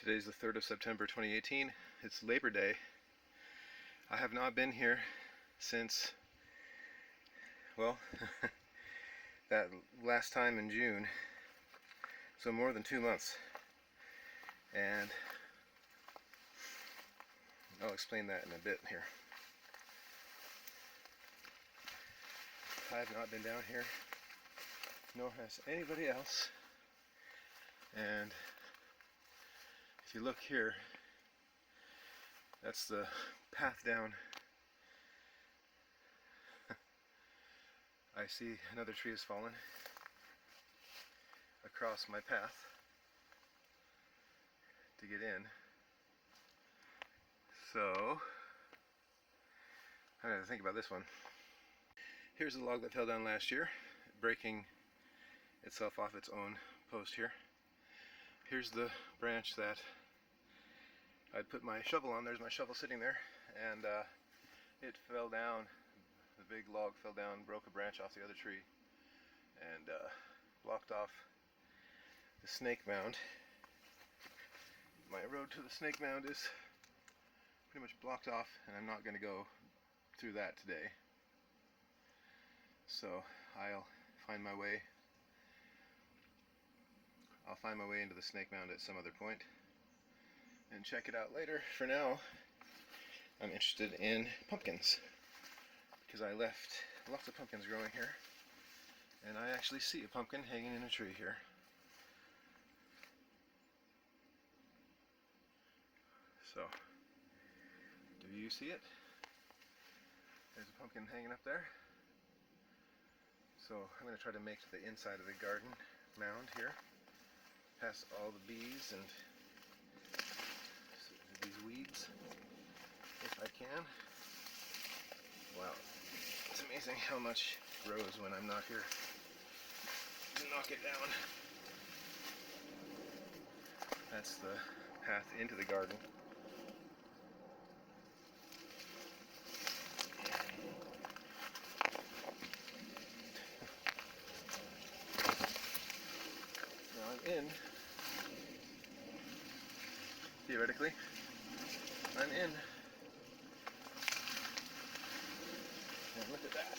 Today's the 3rd of September 2018. It's Labor Day. I have not been here since, well, that last time in June, so more than 2 months. And I'll explain that in a bit here. I have not been down here, nor has anybody else. And if you look here, that's the path down. I see another tree has fallen across my path to get in. So, I have to think about this one. Here's the log that fell down last year, breaking itself off its own post here. Here's the branch that I'd put my shovel on. There's my shovel sitting there, and it fell down. The big log fell down, broke a branch off the other tree, and blocked off the snake mound. My road to the snake mound is pretty much blocked off, and I'm not going to go through that today. So I'll find my way into the snake mound at some other point and check it out later. For now, I'm interested in pumpkins, because I left lots of pumpkins growing here, and I actually see a pumpkin hanging in a tree here. So, do you see it? There's a pumpkin hanging up there. So I'm going to try to make the inside of the garden mound here, past all the bees and these weeds, if I can. Wow, it's amazing how much grows when I'm not here. Knock it down. That's the path into the garden. Now I'm in. Theoretically, I'm in. And look at that.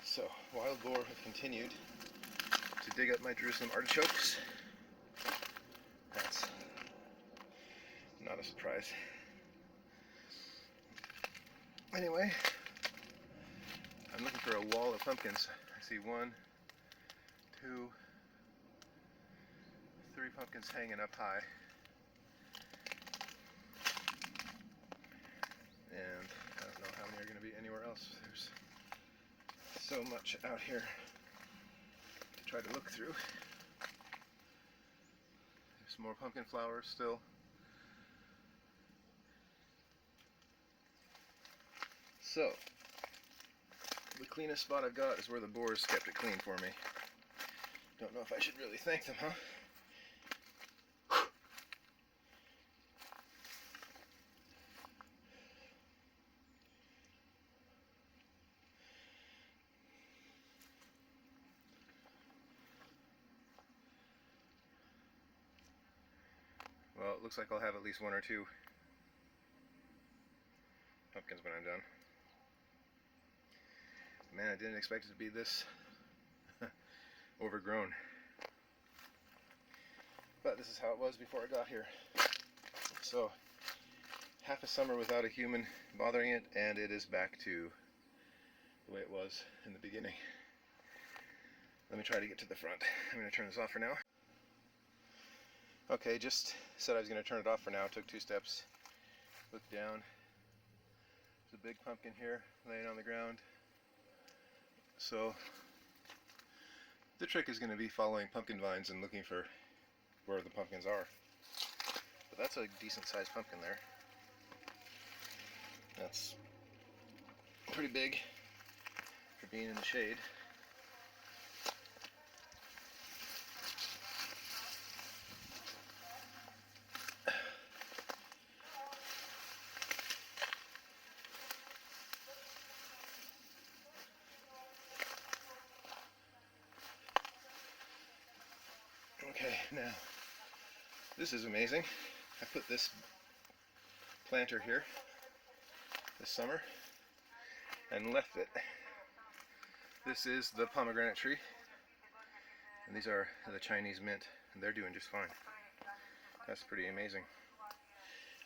So, wild boar have continued to dig up my Jerusalem artichokes. That's not a surprise. Anyway, I'm looking for a wall of pumpkins. I see 1, 2, 3 pumpkins hanging up high. And I don't know how many are going to be anywhere else. There's so much out here to try to look through. There's more pumpkin flowers still. So, the cleanest spot I've got is where the boars kept it clean for me. Don't know if I should really thank them, huh? Well, it looks like I'll have at least 1 or 2 pumpkins when I'm done. Man, I didn't expect it to be this overgrown. But this is how it was before I got here. So, half a summer without a human bothering it, and it is back to the way it was in the beginning. Let me try to get to the front. I'm going to turn this off for now. Okay, just said I was going to turn it off for now. Took 2 steps. Looked down. There's a big pumpkin here laying on the ground. So the trick is going to be following pumpkin vines and looking for where the pumpkins are. But that's a decent sized pumpkin there. That's pretty big for being in the shade. Okay, now This is amazing. I put this planter here this summer and left it. This is the pomegranate tree, and these are the Chinese mint, and they're doing just fine. That's pretty amazing.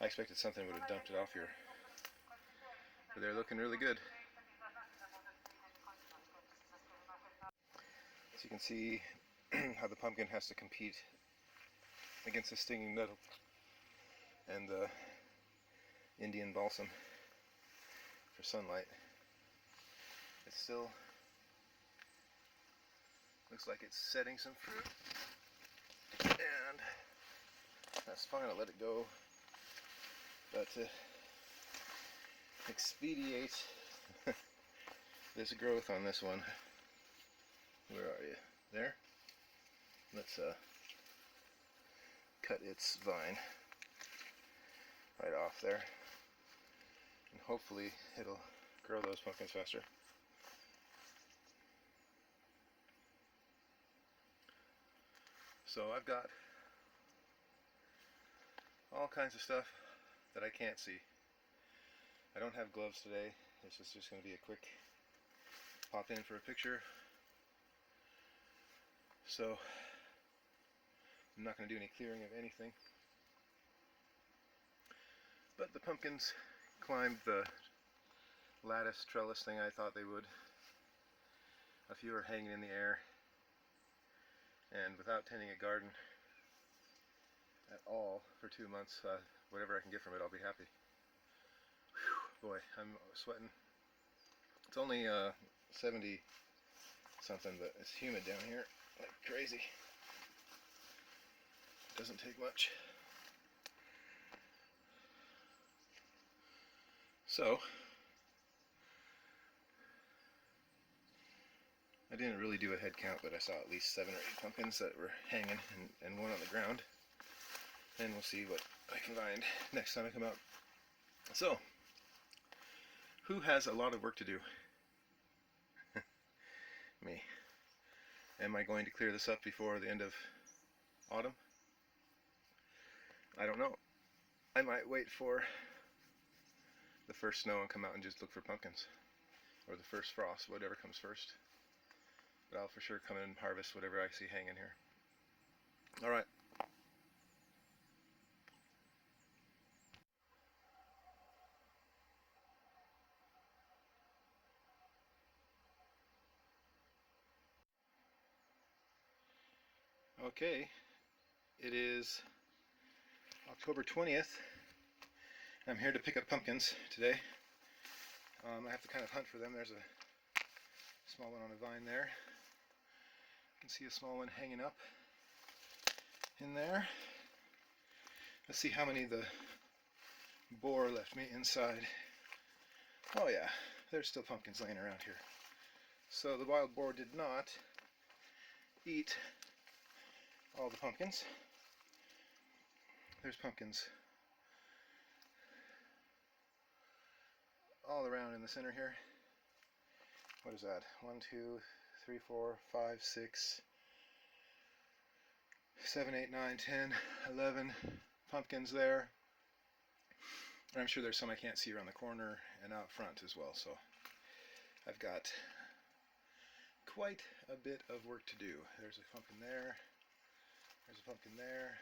I expected something would have dumped it off here, but they're looking really good. So you can see how the pumpkin has to compete against the stinging nettle and the Indian balsam for sunlight. It still looks like it's setting some fruit, and that's fine. I'll let it go. But to expedite this growth on this one, where are you? There? Let's cut its vine right off there, and hopefully it'll grow those pumpkins faster. So I've got all kinds of stuff that I can't see. I don't have gloves today. This is just going to be a quick pop in for a picture. So I'm not going to do any clearing of anything. But the pumpkins climbed the lattice trellis thing I thought they would. A few are hanging in the air, and without tending a garden at all for 2 months, whatever I can get from it, I'll be happy. Whew, boy, I'm sweating. It's only 70 something, but it's humid down here like crazy. Doesn't take much. So I didn't really do a head count, but I saw at least 7 or 8 pumpkins that were hanging, and one on the ground. And we'll see what I can find next time I come out. So, who has a lot of work to do? Me. Am I going to clear this up before the end of autumn? I don't know. I might wait for the first snow and come out and just look for pumpkins. Or the first frost, whatever comes first. But I'll for sure come in and harvest whatever I see hanging here. Alright. Okay, it is October 20th. I'm here to pick up pumpkins today. I have to kind of hunt for them. There's a small one on a vine there. You can see a small one hanging up in there. Let's see how many the boar left me inside. Oh yeah, there's still pumpkins laying around here. So the wild boar did not eat all the pumpkins. There's pumpkins all around in the center here. What is that? 1, 2, 3, 4, 5, 6, 7, 8, 9, 10, 11 pumpkins there. And I'm sure there's some I can't see around the corner and out front as well. So I've got quite a bit of work to do. There's a pumpkin there. There's a pumpkin there.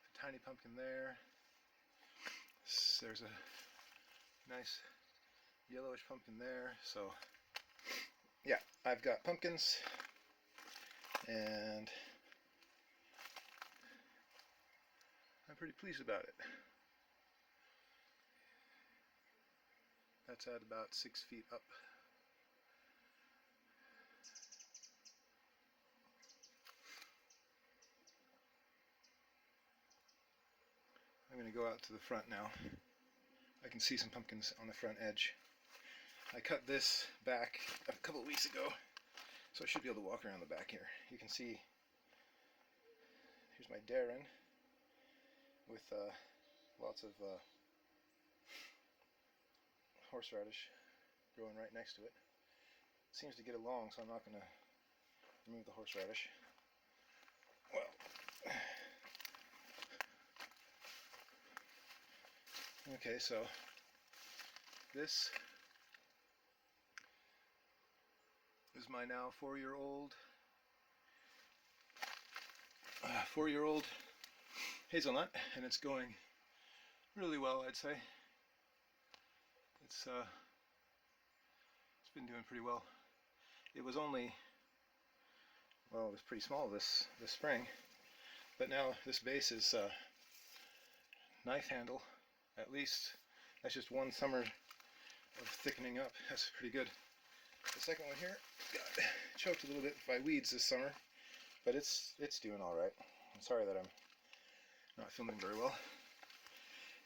A tiny pumpkin there. There's a nice yellowish pumpkin there. So yeah, I've got pumpkins, and I'm pretty pleased about it. That's at about 6 feet up. I'm going to go out to the front now. I can see some pumpkins on the front edge. I cut this back a couple of weeks ago, so I should be able to walk around the back here. You can see, here's my Darren with lots of horseradish growing right next to it. It seems to get along, so I'm not going to remove the horseradish. Well, Okay, so this is my now 4-year-old hazelnut, and it's going really well, I'd say. It's been doing pretty well. It was only, well, it was pretty small this spring, but now this base is knife handle. At least that's just one summer of thickening up. That's pretty good. The second one here got choked a little bit by weeds this summer, but it's doing all right. I'm sorry that I'm not filming very well.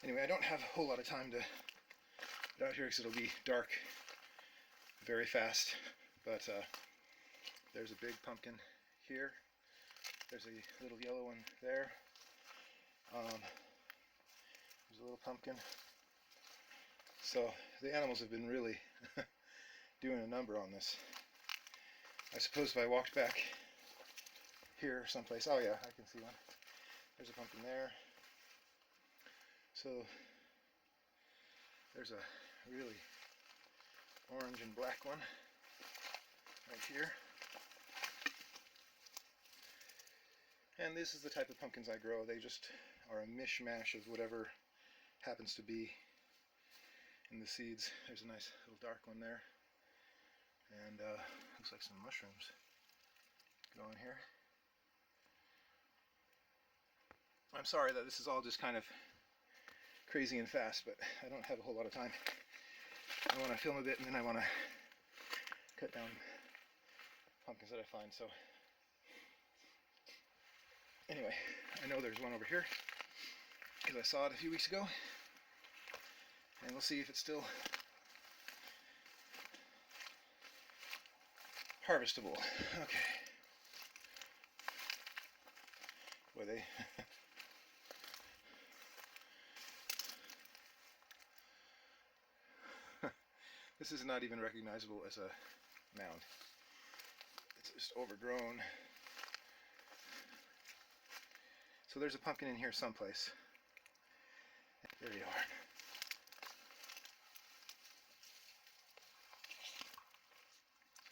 Anyway, I don't have a whole lot of time to get out here because it'll be dark very fast. But there's a big pumpkin here. There's a little yellow one there. There's a little pumpkin. So the animals have been really doing a number on this. I suppose if I walked back here someplace, oh yeah, I can see one. There's a pumpkin there. So there's a really orange and black one right here. And this is the type of pumpkins I grow. They just are a mishmash of whatever happens to be in the seeds. There's a nice little dark one there. And looks like some mushrooms growing here. I'm sorry that this is all just kind of crazy and fast, but I don't have a whole lot of time. I want to film a bit and then I want to cut down pumpkins that I find. So anyway, I know there's one over here because I saw it a few weeks ago, and we'll see if it's still harvestable. Okay. Boy, they this is not even recognizable as a mound. It's just overgrown. So there's a pumpkin in here someplace. There you are.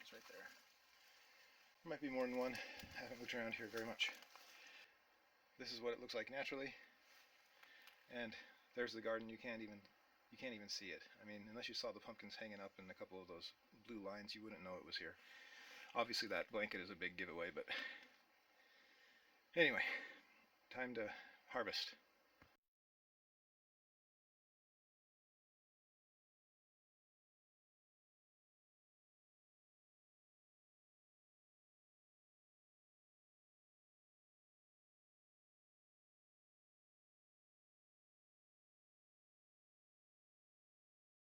It's right there. There might be more than one. I haven't looked around here very much. This is what it looks like naturally. And there's the garden. You can't even see it. I mean, unless you saw the pumpkins hanging up in a couple of those blue lines, you wouldn't know it was here. Obviously that blanket is a big giveaway, but anyway, time to harvest.